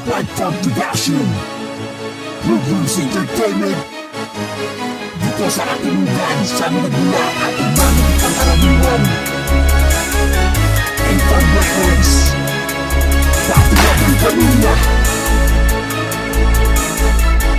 Lifetime Production, Reviews Entertainment. Dito sa ating lugar, sa mga gula at umamit ang karamihan. Infant Records, dati natin kanina.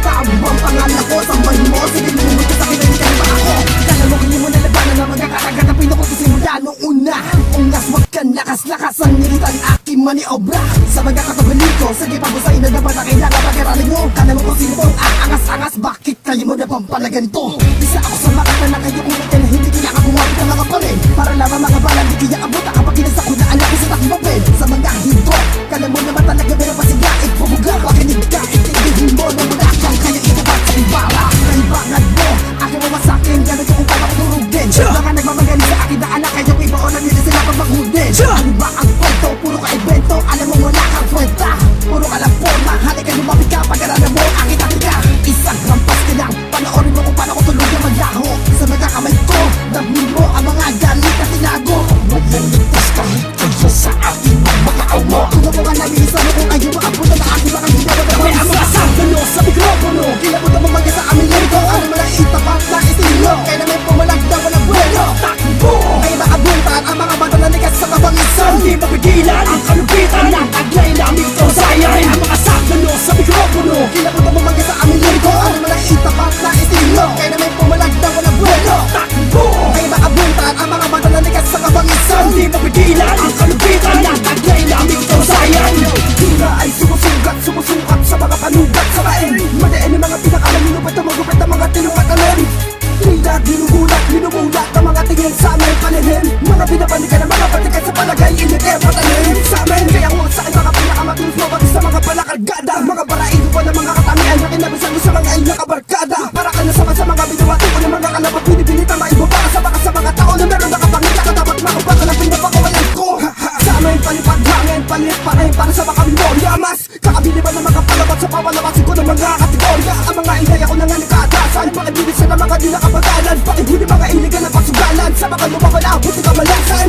Tama ang pangalan ko, sambay mo, sige mo magkasakit ka ba ako? Kala mo kanya mo nalabanan na magkakaganapin ako sa simula noong una. Ungas wag ka lakas-lakas ang nilitan aking maniobra. Sa mga katabali ko, sige pag-usayin na dapat na kailangan pag-aralin mo. Kala mo kung sino pong aangas-angas, bakit kayo mo na pampalagan to? Isa ako sa makata na kayo kung ito na hindi kaya ka bumapit ang mga panin. Para lamang mga balan, di kaya abuta kapag ginasa ko na alam ko sa takbapin. Sa mga hindro, kala mo naman talaga meron pa sigait. Bubuga, pakinig ka, itindihin mo na wala kang kaya itapat sa ibara. Kaibangan mo, aking mamasakin, ganito kung paano turugin. Mga nagmamagali sa akin na anak, kayong ibaonan nila sila pag maghudin. Ano ba ang kwento? Puro ka ibento, alam mo wala kang kwenta. Puro ka lang forma, halika lumapit ka, pag-aralan mo, aking takika. Isang rampas ka lang, panoorin mo kung paano ko tulugan maglaho. Sa mga kamay ko, damhin mo ang mga galit na tinago. Maglanlitas kahit kayo sa aking mga awa. Kung ako nga nabisa mo kung ayaw makapunta na aking mga ginawa na May ang mga sakano sa mikropono. Kilabot ang mga sa aming liriko. Ano man ang itapat na estilo, kaya namin pumalag na walang buwelo. Takbo! Ay makabuntan ang mga bata na likas sa kabangisan. Hindi mapigilan ang kalupitan ng taglay namin to sayang. May ang mga sakano sa mikropono. Kilabot ang mga sa aming liriko. Ano man ang itapat na estilo, kaya namin pumalag na walang buwelo. Takbo! Ay makabuntan ang mga bata na likas sa kabangisan. Hindi mapigilan ang kalupitan ng taglay namin to sayang. Tira ay sumusukat sa mga panugat sa main. Madain ang mga pinakalan, minupit ang magupit ang mga tinungat alin. Tila minumulat ang mga tingin sa aming panilhin. Mga binabalikan ang mga patikat sa palagay, inikaya patalim sa amin. Kaya kung saan mga pinakamatulos mo pati sa mga palakalgada. Mga baraido pa ng mga katamian na kinabisan mo sa mga ilang kabarkada. Para ka nasama sa mga binuwati ko ng mga kalabat, pinipilita maibaba sa baka sa mga tao na meron nakapangita ka dapat makapata na pinapakawalan ko. Sa amin palipad hangin, palit pa rin para sa mga memorya. Mas kakabili ba ng mga palabat sa pawalabasin ko ng mga kategorya. Ang mga idea ko ng anikatasan, pakibibig sa mga di nakapagalan. Pakihuli mga iligan na pagsugalan, sa mga lumawala, buti kamalasan.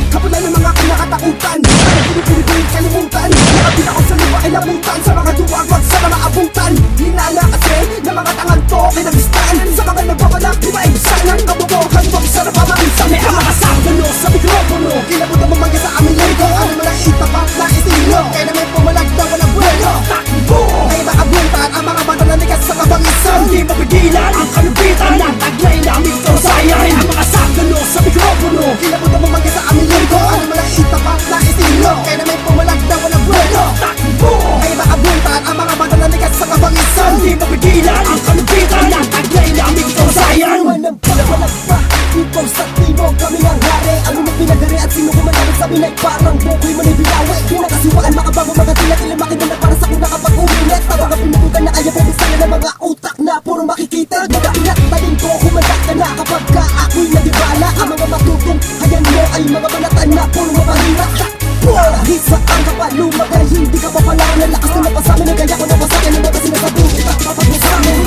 Kapulan ng mga kinakatakutan, mga pinipilipin kalimutan. Nakabila ko sa lupa ay namutan, sa mga duwag sa mga abutan. Hinala kasi na mga tangan to kinabistan. Sa mga nagpapala, pimaibsan ang kabubuhan, pag-isa na pamamisan. May ang mga sakano sa mikropono. Kilabot ang mga sa aming liriko. Ano man ang itapat na estilo, kaya namin pumalag na walang buwelo. Takbo! Ay makabuntan ang mga bata na likas sa kabangisan. Hindi mapigilan ang kalupitan ng taglay namin to sayang. May ang mga sakano sa mikropono. Kilabot ang mga sa aming liriko. Ano man ang itapat na estilo, kaya namin pumalag na walang buwelo. Takbo! Ay makabuntan ang mga bata na likas sa kabangisan. Hindi mapigilan ang kalupitan ng taglay namin to sayang. Manang palapalag pa, dito sa timog kami ang hari. Ano na pinagari at sino kumanamit sa binay, parang bukoy manibilawi. Pinakasiwaan mga bago mga tila-tila makinala para sa kuna kapag umilit. Ang mga pinutukan na ayaw pumisalan ng mga utak na puro makikita. Nagkainat talin ko, kumanda ka na kapag ka ako'y nagibala. Ang mga matutong hayan mo ay mga banatan na puro mapahirap. Hisa ang kapalumagay, hindi ka papalaan ng lakas na napasamin. Ang kaya ko napasakin ng mga sinasabing ipapapag mo sa amin.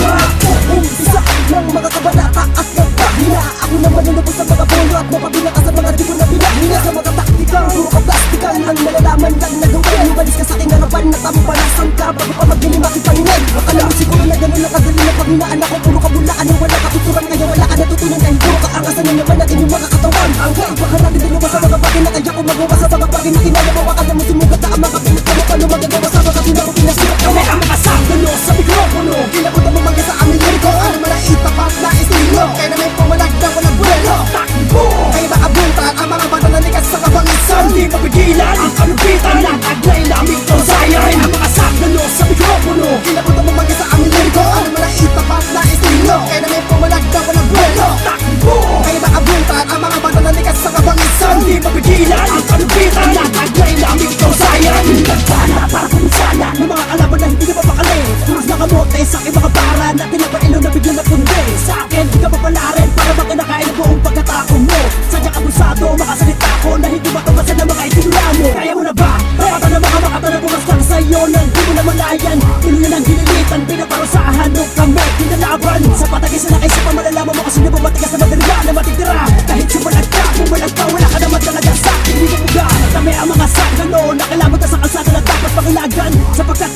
Umpisa ng mga kabanata at nagpahina. Ako naman ang nabos sa mga polo at mapabilakas sa mga tipo na pinahina. Sa mga taktika, puro ka plastikan. Ang nalalaman lang na gawin. Umalis ka sa aking harapan na tamupalasan ka bago pa magdilim aking panginag. Akala mo siguro na gano'n na kadali na paghinaan ako. Puro kabulaan na wala katuturan, kaya wala ka natutunan. Dahil puro kaangasan na naman natin yung mga katawan. Ang kaibahan natin dalawa sa mga bagay na kaya ko magawa sa mga bagay na kinalabawa ka na mo sumugat na ang mga pilit ko. Paano magagawa sa mga tinako pinasirat ka? May ang mga sakano sa mikropono. Kilabot ang mga sa aming liriko. Ano man ang itapat na estilo, kaya namin pumalag na walang buwelo. Takbo! Ay makabuntan ang mga bata na likas sa kabangisan. Hindi mapigilan ang kalupitan ng taglay namin to sayang. May ang mga sakano sa mikropono. Kilabot ang mga sa aming liriko. Ano man ang itapat na estilo, kaya namin pumalag na walang buwelo. Takbo! Ay makabuntan ang mga bata na likas sa kabangisan. Hindi mapigilan ang kalupitan ng taglay namin to sayang. Nagpana para pumisala ng mga kalaban na hindi na mapakali. Turos na kamote sa aking mga para na tinapailo na bigyan na kundi. Sa akin di ka papalarin para makinakain ang buong pagkatao mo. Sadya ka brusado, makasalita ko na hindi matumasan ng mga itinula mo. Kaya mo na ba? Pakata na mga makata na bukas lang sa'yo nang di mo na malayan. Tuloy na ng hinilitan, pinaparusahan nung kami pinalaban. Sa patagis na kaisa pa malalaman mo kasi di ba matigas na madarila na matitira. Kahit sumalag ka, bumalag ka, wala ka naman talaga sa akin. Hindi ka buga, kami ang mga sakano. Nakilabot na sa kalsada na dapat pangilagan sapagkat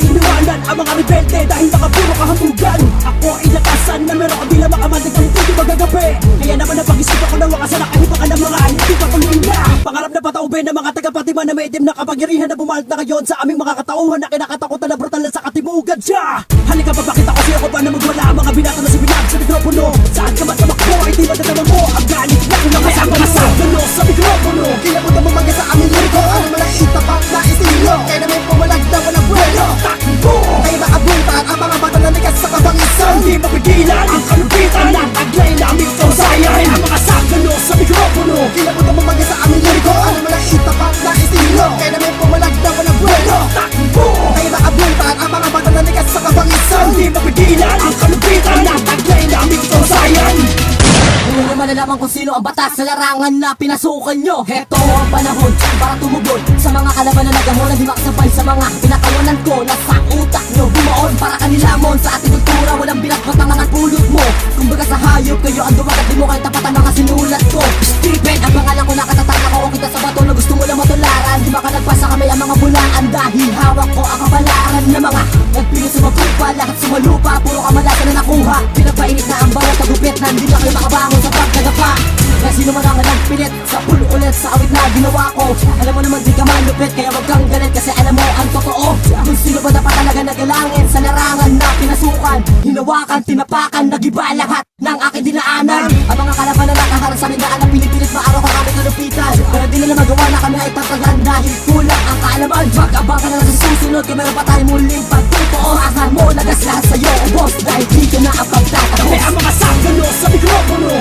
ang mga rebelde dahil nakapuro kahambugan. Ako ay nakasan na meron kabila makamandag ng hindi magagabi. Kaya naman napag-isipan ko na wakasan na kahit baka ng mga hindi pa pulila. Pangarap na pataubin ng mga tagapatiman na may itim na kapangyarihan na bumalat na ngayon sa aming mga katauhan na kinakatakutan na brutal na sa katimugan siya. Halika pa bakit ako siya ko pa na magwala ang mga binata na sumilab sa mikropono. Saan ka man tamakbo ay di madadama mo ang galit ng mga sagano sa mikropono. Kinabutan mo mga sa aming liriko. Ano man ang itapak na estilo. Kaya naman pumalag na walang buwelo. Takbo! Ay maabutan ang mga bata na likas sa kabangisan. Hindi mapigilan ang kalupitan ng taglay na aming kausayan. Ang mga sagano sa mikropono. Kinabutan mo mga sa aming liriko. Ano man ang itapak na estilo. Kaya naman pumalag na walang buwelo. Takbo! Ay maabutan ang mga bata na likas sa kabangisan. Hindi mapigilan ang kalupitan ng taglay na aming kausayan. Ngayon naman nalaman kung sino ang batas sa larangan na pinasukan nyo. Heto ang panahon para tumubod sa mga kalaban na nagahon na di makasabay sa mga pinakawanan ko. Nasa utak nyo bumaon para kanilamon sa ating kultura. Walang binatbat ang mga pulot mo. Kumbaga sa hayop kayo ang duwag at di mo kayo tapat ang mga sinulat ko. Stephen ang pangalan ko, nakatatang ako kita sa bato na gusto mo lang matularan. Di makalagpasa kami ang mga bulaan dahil hawak ko ang kapalaran na mga nagpili sa mapupa. Lahat sumalupa, puro kamalatan na nakuha. Pinapainit na ang bawat tagupit na hindi na kayo makabangon sa pagkagapa. Kaya sino man ang nagpilit sa pulo ulit sa awit na ginawa ko. Alam mo naman di ka malupit kaya wag kang galit kasi alam mo ang totoo. Kung sino ba dapat talaga nagalangin sa larangan na pinasukan. Hinawakan, tinapakan, nagiba lahat ng aking dinaanan. Ang mga kalaban na nakaharap sa amin na alam pinipilit maaraw ka kami kalupitan. Pero di nila magawa na kami ay tatagan dahil kulang ang kaalaman. Mag-abang ka na lang sa susunod kung meron pa tayo muling pagtutuohan mo. Lagas lahat sa'yo, boss, dahil dito na ang pagtatapos. Kami ang mga sagano sa mikropono.